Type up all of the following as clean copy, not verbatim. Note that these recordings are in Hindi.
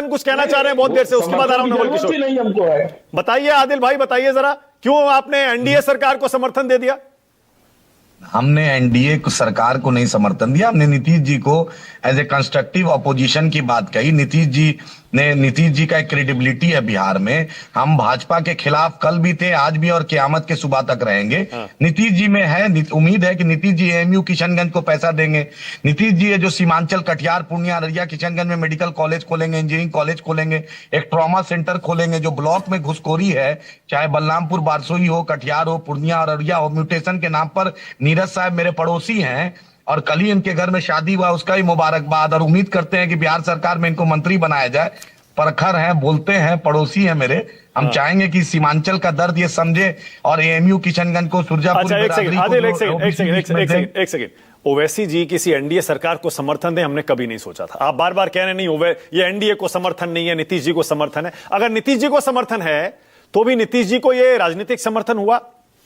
कुछ कहना चाह रहे हैं बहुत देर से, उसके बाद आ रहा हूं नवल किशोर। नहीं हमको है। बताइए आदिल भाई, बताइए जरा, क्यों आपने एनडीए सरकार को समर्थन दे दिया? हमने एनडीए सरकार को नहीं समर्थन दिया, हमने नीतीश जी को एज ए कंस्ट्रक्टिव अपोजिशन की बात कही। नीतीश जी का एक क्रेडिबिलिटी है बिहार में। हम भाजपा के खिलाफ कल भी थे, आज भी और क़यामत के सुबह तक रहेंगे। नीतीश जी में है, उम्मीद है कि नीतीश जी एएमयू किशनगंज को पैसा देंगे। नीतीश जी है जो सीमांचल कटिहार, पूर्णिया, अररिया, किशनगंज में मेडिकल कॉलेज खोलेंगे, इंजीनियरिंग कॉलेज खोलेंगे, एक ट्रॉमा सेंटर खोलेंगे। जो ब्लॉक में घुसखोरी है, चाहे बलरामपुर, बारसोई हो, कटिहार हो, पूर्णिया और अररिया हो, म्यूटेशन के नाम पर नीरज साहब मेरे पड़ोसी हैं और कल ही इनके घर में शादी हुआ, उसका भी मुबारकबाद। और उम्मीद करते हैं कि बिहार सरकार में इनको मंत्री बनाया जाए। परखर हैं, बोलते हैं, पड़ोसी हैं मेरे। हम चाहेंगे कि सीमांचल का दर्द ये समझे और एएमयू किशनगंज को सुरजापुर। अच्छा एक सेकंड, ओवैसी जी किसी एनडीए सरकार को समर्थन दें, हमने कभी नहीं सोचा था। आप बार बार कह रहे नहीं ये एनडीए को समर्थन नहीं है, नीतीश जी को समर्थन है। अगर नीतीश जी को समर्थन है तो भी नीतीश जी को ये राजनीतिक समर्थन हुआ?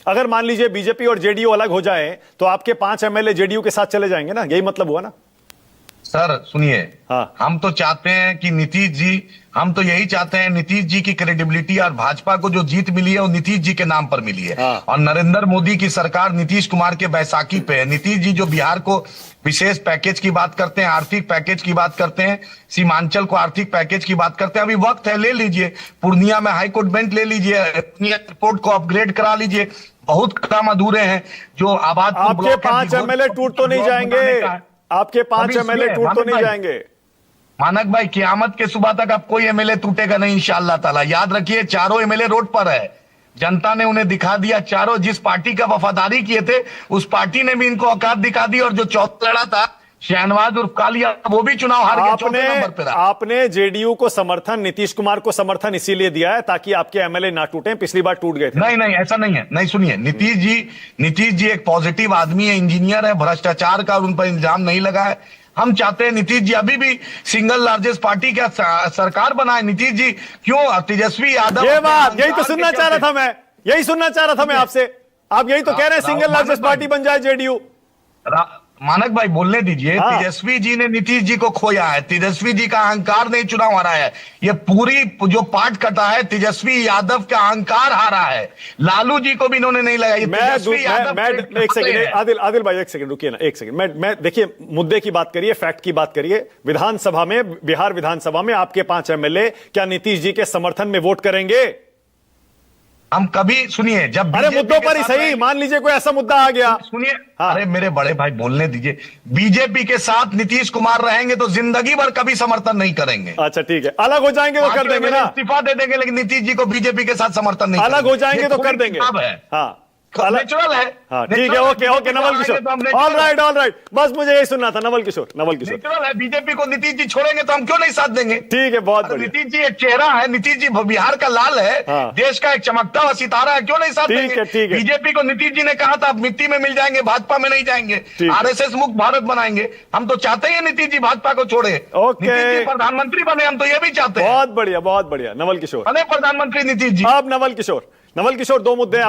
अगर मान लीजिए बीजेपी और जेडीयू अलग हो जाए तो आपके 5 एमएलए जेडीयू के साथ चले जाएंगे ना, यही मतलब हुआ ना? सर सुनिए, हाँ। हम तो चाहते हैं कि हम तो यही चाहते हैं नीतीश जी की क्रेडिबिलिटी और भाजपा को जो जीत मिली है वो नीतीश जी के नाम पर मिली है। हाँ। और नरेंद्र मोदी की सरकार नीतीश कुमार के बैसाखी पे है। नीतीश जी जो बिहार को विशेष पैकेज की बात करते हैं, आर्थिक पैकेज की बात करते हैं, सीमांचल को आर्थिक पैकेज की बात करते हैं। अभी वक्त है, ले लीजिए। पूर्णिया में हाईकोर्ट बेंच ले लीजिए, एयरपोर्ट को अपग्रेड करा लीजिए। बहुत काम अधूरे हैं जो आबाद। आपके 5 एमएलए टूट तो नहीं जाएंगे? आपके 5 एमएलए टूट तो नहीं जाएंगे? मानक भाई, क़यामत के सुबह तक अब कोई एमएलए टूटेगा नहीं इंशाअल्लाह ताला। याद रखिए, चारों एमएलए रोड पर है। जनता ने उन्हें दिखा दिया। चारों जिस पार्टी का वफादारी किए थे उस पार्टी ने भी इनको औकात दिखा दी। और जो चौथा लड़ा था शहनवाज उर्फ कालिया, वो भी चुनाव हार गया, चौथे नंबर पर रहा। आपने जेडीयू को समर्थन, नीतीश कुमार को समर्थन इसीलिए दिया है ताकि आपके एमएलए ना टूटे। पिछली बार टूट गए थे। नहीं, ऐसा नहीं है। नहीं, सुनिए, नीतीश जी एक पॉजिटिव आदमी है, इंजीनियर है, भ्रष्टाचार का उन पर इल्जाम नहीं लगा है। हम चाहते हैं नीतीश जी अभी भी सिंगल लार्जेस्ट पार्टी का सरकार बनाए। नीतीश जी क्यों तेजस्वी यादव, ये बात यही तो सुनना चाह रहा था मैं, यही सुनना चाह रहा था मैं आपसे। आप यही तो कह रहे हैं सिंगल लार्जेस्ट पार्टी बन जाए जेडीयू। मानक भाई बोलने दीजिए। हाँ। तेजस्वी जी ने नीतीश जी को खोया है। तेजस्वी जी का अहंकार नहीं चुनाव हारा है। ये पूरी जो पार्ट कटा है, तेजस्वी यादव का अहंकार हारा है। लालू जी को भी इन्होंने नहीं लगाया। एक सेकंड आदिल भाई, एक सेकंड रुकिए ना, एक सेकंड। मैं देखिए, मुद्दे की बात करिए, फैक्ट की बात करिए। विधानसभा में, बिहार विधानसभा में आपके 5 एमएलए क्या नीतीश जी के समर्थन में वोट करेंगे? हम कभी, सुनिए, जब अरे मुद्दों पर ही सही, मान लीजिए कोई ऐसा मुद्दा आ गया। सुनिए, हाँ। अरे मेरे बड़े भाई बोलने दीजिए। बीजेपी के साथ नीतीश कुमार रहेंगे तो जिंदगी भर कभी समर्थन नहीं करेंगे। अच्छा ठीक है, अलग हो जाएंगे तो कर देंगे ना, इस्तीफा दे देंगे, लेकिन नीतीश जी को बीजेपी के साथ समर्थन नहीं। अलग हो जाएंगे तो कर देंगे। हाँ नेचुरल है। हाँ ठीक है, okay Naval Kishore, all right, बस मुझे यही सुनना था। नवल किशोर नेचुरल है। बीजेपी को नीतीश जी छोड़ेंगे तो हम क्यों नहीं साथ देंगे? ठीक है, बहुत बढ़िया। नीतीश जी एक चेहरा है, नीतीश जी बिहार का लाल है। हाँ। देश का एक चमकता हुआ सितारा है, क्यों नहीं साथ देंगे? ठीक है। बीजेपी को नीतीश जी ने कहा था आप मिट्टी में मिल जाएंगे, भाजपा में नहीं जाएंगे, आरएसएस मुक्त भारत बनाएंगे। हम तो चाहते हैं नीतीश जी भाजपा को छोड़े, ओके, प्रधानमंत्री बने। हम तो ये भी चाहते हैं। बहुत बढ़िया नवल किशोर, बने प्रधानमंत्री नीतीश जी। अब नवल किशोर 2 मुद्दे